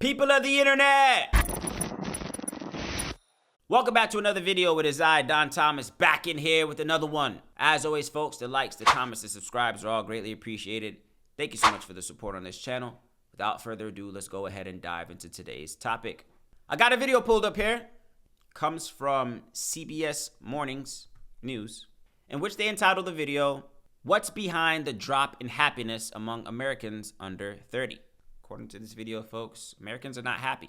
People of the internet! Welcome back to another video. It is I, Don Thomas, back in here with another one. As always, folks, the likes, the comments, the subscribes are all greatly appreciated. Thank you so much for the support on this channel. Without further ado, let's go ahead and dive into today's topic. I got a video pulled up here. Comes from CBS Mornings News, in which they entitled the video, "What's Behind the Drop in Happiness Among Americans Under 30?" According to this video, folks, Americans are not happy.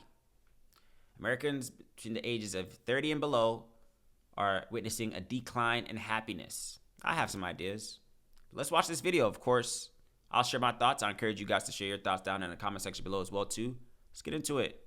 Americans between the ages of 30 and below are witnessing a decline in happiness. I have some ideas. Let's watch this video, of course. I'll share my thoughts. I encourage you guys to share your thoughts down in the comment section below as well, too. Let's get into it.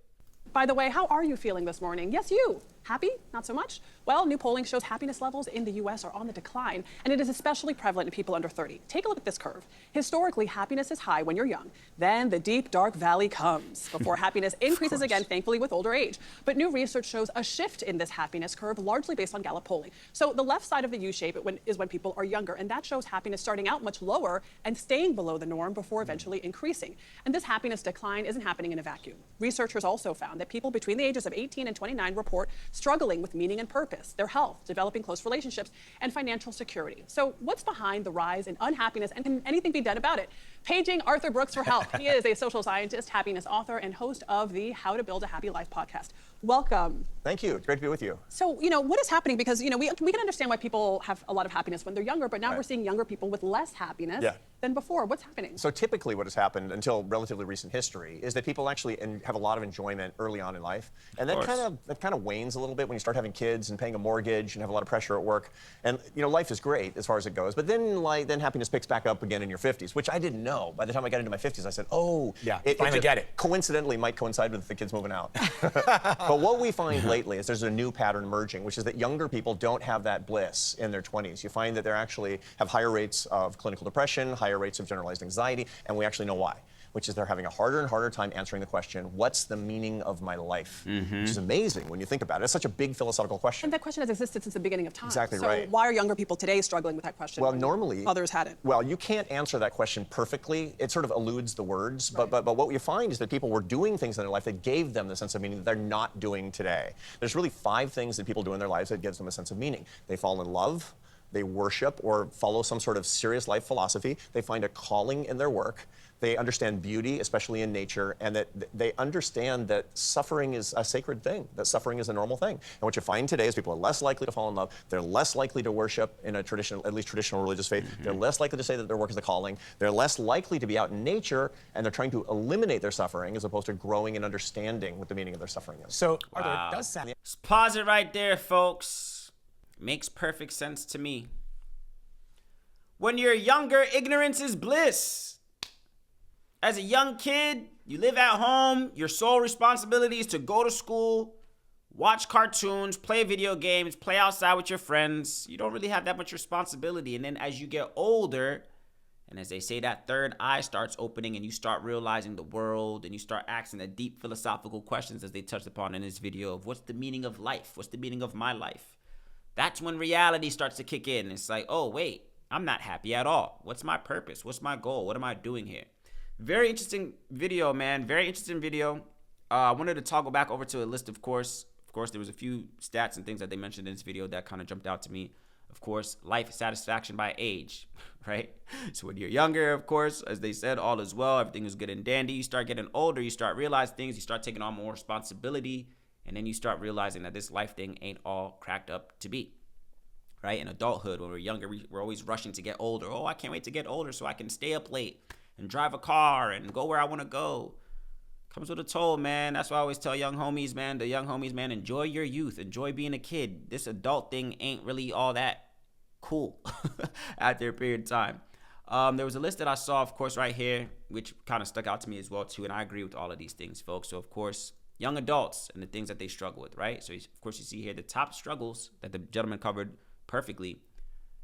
By the way, how are you feeling this morning? Yes, you. Happy? Not so much? Well, new polling shows happiness levels in the U.S. are on the decline, and it is especially prevalent in people under 30. Take a look at this curve. Historically, happiness is high when you're young. Then the deep, dark valley comes before happiness increases again, thankfully, with older age. But new research shows a shift in this happiness curve, largely based on Gallup polling. So the left side of the U-shape is when people are younger, and that shows happiness starting out much lower and staying below the norm before eventually increasing. And this happiness decline isn't happening in a vacuum. Researchers also found that people between the ages of 18 and 29 report struggling with meaning and purpose, their health, developing close relationships, and financial security. So what's behind the rise in unhappiness, and can anything be done about it? Paging Arthur Brooks for help. He is a social scientist, happiness author, and host of the How to Build a Happy Life podcast. Welcome. Thank you. It's great to be with you. So, what is happening? Because, we can understand why people have a lot of happiness when they're younger, but now we're seeing younger people with less happiness than before. What's happening? So typically what has happened until relatively recent history is that people actually have a lot of enjoyment early on in life. And that kind of wanes a little bit when you start having kids and paying a mortgage and have a lot of pressure at work. And, life is great as far as it goes. But then happiness picks back up again in your 50s, which I didn't know. By the time I got into my 50s, I said, oh, finally get it. Coincidentally might coincide with the kids moving out. But what we find lately is there's a new pattern emerging, which is that younger people don't have that bliss in their 20s. You find that they actually have higher rates of clinical depression, higher rates of generalized anxiety, and we actually know why, which is they're having a harder and harder time answering the question, what's the meaning of my life? Which is amazing when you think about it. It's such a big philosophical question. And that question has existed since the beginning of time. Exactly so right. Why are younger people today struggling with that question? Well, normally others hadn't. Well, you can't answer that question perfectly. It sort of eludes the words. But what you find is that people were doing things in their life that gave them the sense of meaning that they're not doing today. There's really 5 things that people do in their lives that gives them a sense of meaning. They fall in love, they worship or follow some sort of serious life philosophy, they find a calling in their work, they understand beauty, especially in nature, and that they understand that suffering is a sacred thing, that suffering is a normal thing. And what you find today is people are less likely to fall in love, they're less likely to worship in a traditional, at least traditional religious faith, they're less likely to say that their work is a calling, they're less likely to be out in nature, and they're trying to eliminate their suffering as opposed to growing and understanding what the meaning of their suffering is. So, Arthur, it does sound... Just pause it right there, folks. Makes perfect sense to me. When you're younger, ignorance is bliss. As a young kid, you live at home. Your sole responsibility is to go to school, watch cartoons, play video games, play outside with your friends. You don't really have that much responsibility. And then as you get older, and as they say, that third eye starts opening and you start realizing the world and you start asking the deep philosophical questions as they touched upon in this video of what's the meaning of life? What's the meaning of my life? That's when reality starts to kick in. It's like, oh, wait, I'm not happy at all. What's my purpose? What's my goal? What am I doing here? Very interesting video, man. Very interesting video. I wanted to toggle back over to a list, of course. Of course, there was a few stats and things that they mentioned in this video that kind of jumped out to me. Of course, life satisfaction by age, right? So when you're younger, of course, as they said, all is well. Everything is good and dandy. You start getting older. You start realizing things. You start taking on more responsibility. And then you start realizing that this life thing ain't all cracked up to be, right? In adulthood, when we're younger, we're always rushing to get older. Oh, I can't wait to get older so I can stay up late and drive a car and go where I want to go. Comes with a toll, man. That's why I always tell young homies, man, enjoy your youth. Enjoy being a kid. This adult thing ain't really all that cool after a period of time. There was a list that I saw, of course, right here, which kind of stuck out to me as well, too. And I agree with all of these things, folks. So, of course, young adults and the things that they struggle with, right? So, of course, you see here the top struggles that the gentleman covered perfectly.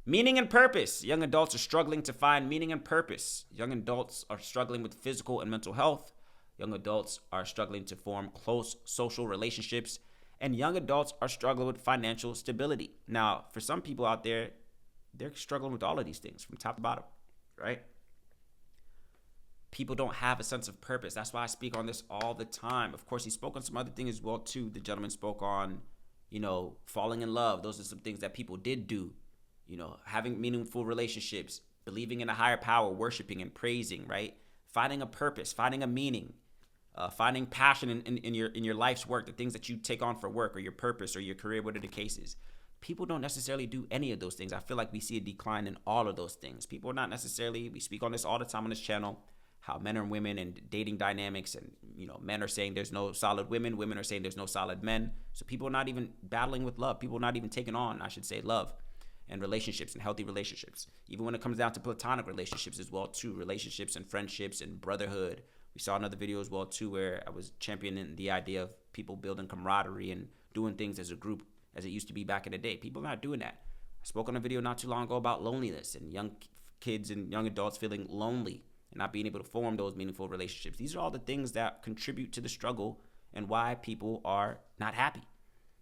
Meaning and purpose. Young adults are struggling to find meaning and purpose. Young adults are struggling with physical and mental health. Young adults are struggling to form close social relationships. And young adults are struggling with financial stability. Now, for some people out there, they're struggling with all of these things from top to bottom, right? People don't have a sense of purpose. That's why I speak on this all the time. Of course, he spoke on some other things as well too. The gentleman spoke on, falling in love. Those are some things that people did do. Having meaningful relationships, believing in a higher power, worshiping and praising, right? Finding a purpose, finding a meaning, finding passion in your life's work, the things that you take on for work or your purpose or your career, whatever the case is. People don't necessarily do any of those things. I feel like we see a decline in all of those things. People are not necessarily, we speak on this all the time on this channel, how men and women and dating dynamics, and men are saying there's no solid women, women are saying there's no solid men. So people are not even battling with love. People are not even taking on, I should say, love and relationships and healthy relationships. Even when it comes down to platonic relationships as well too, relationships and friendships and brotherhood. We saw another video as well too where I was championing the idea of people building camaraderie and doing things as a group as it used to be back in the day. People are not doing that. I spoke on a video not too long ago about loneliness and young kids and young adults feeling lonely and not being able to form those meaningful relationships. These are all the things that contribute to the struggle and why people are not happy.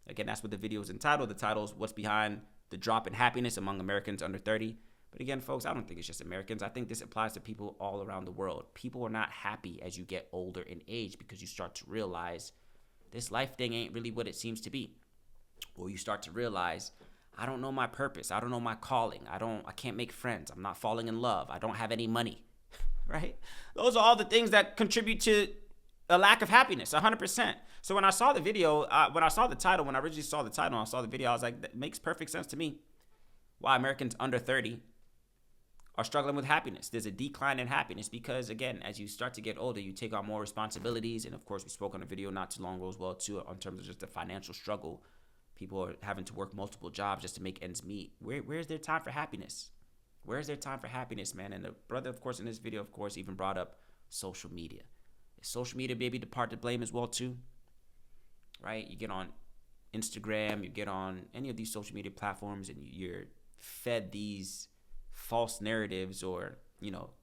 Again, that's what the video is entitled. The title is What's Behind the Drop in Happiness Among Americans Under 30. But again, folks, I don't think it's just Americans. I think this applies to people all around the world. People are not happy as you get older in age because you start to realize this life thing ain't really what it seems to be. Or you start to realize, I don't know my purpose. I don't know my calling. I can't make friends. I'm not falling in love. I don't have any money. Right? Those are all the things that contribute to a lack of happiness, 100%. So when I saw the video, when I saw the title, when I originally saw the title and I saw the video, I was like, that makes perfect sense to me. Why Americans under 30 are struggling with happiness. There's a decline in happiness because, again, as you start to get older, you take on more responsibilities. And of course, we spoke on a video not too long ago as well, too, in terms of just the financial struggle. People are having to work multiple jobs just to make ends meet. Where's their time for happiness? Where's their time for happiness, man? And the brother, of course, in this video, of course, even brought up social media. Is social media maybe the part to blame as well, too? Right? You get on Instagram, you get on any of these social media platforms, and you're fed these false narratives or,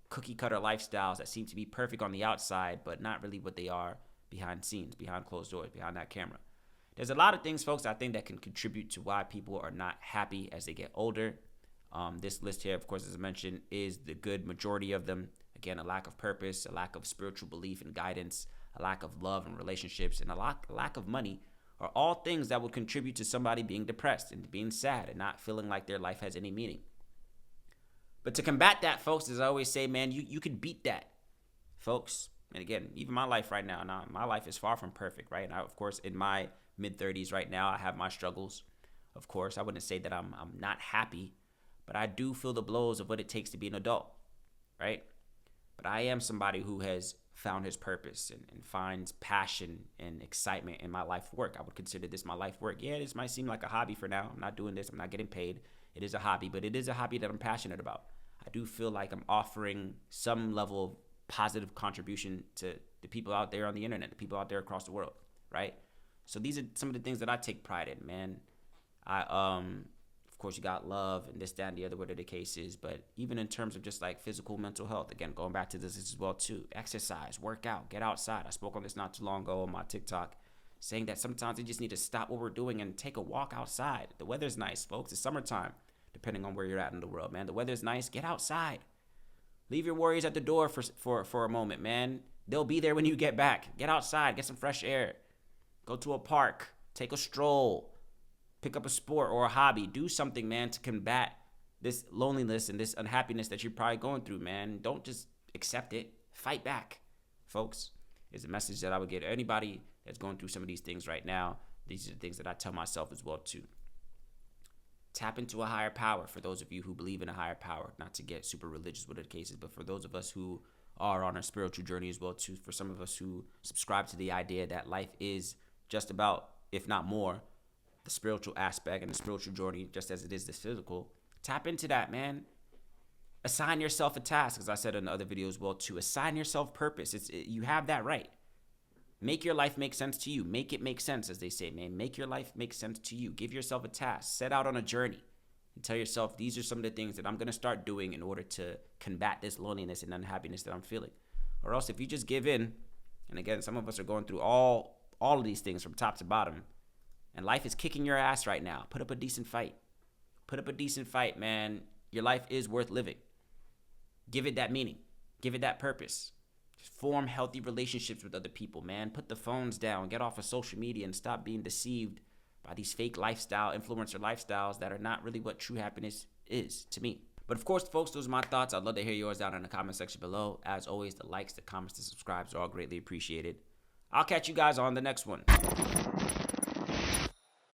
cookie cutter lifestyles that seem to be perfect on the outside, but not really what they are behind scenes, behind closed doors, behind that camera. There's a lot of things, folks, I think that can contribute to why people are not happy as they get older. This list here, of course, as I mentioned, is the good majority of them. Again, a lack of purpose, a lack of spiritual belief and guidance, a lack of love and relationships, and a lack of money are all things that will contribute to somebody being depressed and being sad and not feeling like their life has any meaning. But to combat that, folks, as I always say, man, you can beat that, folks. And again, even my life right now, my life is far from perfect, right? And I, of course, in my mid-30s right now, I have my struggles. Of course, I wouldn't say that I'm not happy, but I do feel the blows of what it takes to be an adult, right? But I am somebody who has found his purpose and finds passion and excitement in my life work. I would consider this my life work. Yeah, this might seem like a hobby for now. I'm not doing this. I'm not getting paid. It is a hobby, but it is a hobby that I'm passionate about. I do feel like I'm offering some level of positive contribution to the people out there on the internet, the people out there across the world, right? So these are some of the things that I take pride in, man. Of course, you got love and this, that, and the other, whatever the case is. But even in terms of just like physical, mental health, again, going back to this as well too. Exercise, work out, get outside. I spoke on this not too long ago on my TikTok, saying that sometimes we just need to stop what we're doing and take a walk outside. The weather's nice, folks. It's summertime, depending on where you're at in the world, man. The weather's nice. Get outside. Leave your worries at the door for a moment, man. They'll be there when you get back. Get outside. Get some fresh air. Go to a park. Take a stroll. Pick up a sport or a hobby. Do something, man, to combat this loneliness and this unhappiness that you're probably going through, man. Don't just accept it. Fight back, folks, is a message that I would give to anybody that's going through some of these things right now. These are the things that I tell myself as well, too. Tap into a higher power for those of you who believe in a higher power, not to get super religious with the cases, but for those of us who are on a spiritual journey as well, too, for some of us who subscribe to the idea that life is just about, if not more, the spiritual aspect and the spiritual journey, just as it is the physical. Tap into that, man. Assign yourself a task, as I said in the other video as well, too. Assign yourself purpose. You have that right. Make your life make sense to you. Make it make sense, as they say, man. Make your life make sense to you. Give yourself a task. Set out on a journey. And tell yourself, these are some of the things that I'm going to start doing in order to combat this loneliness and unhappiness that I'm feeling. Or else if you just give in, and again, some of us are going through all of these things from top to bottom, and life is kicking your ass right now. Put up a decent fight. Put up a decent fight, man. Your life is worth living. Give it that meaning. Give it that purpose. Form healthy relationships with other people, man. Put the phones down. Get off of social media and stop being deceived by these fake influencer lifestyles that are not really what true happiness is to me. But of course, folks, those are my thoughts. I'd love to hear yours down in the comment section below. As always, the likes, the comments, the subscribes are all greatly appreciated. I'll catch you guys on the next one.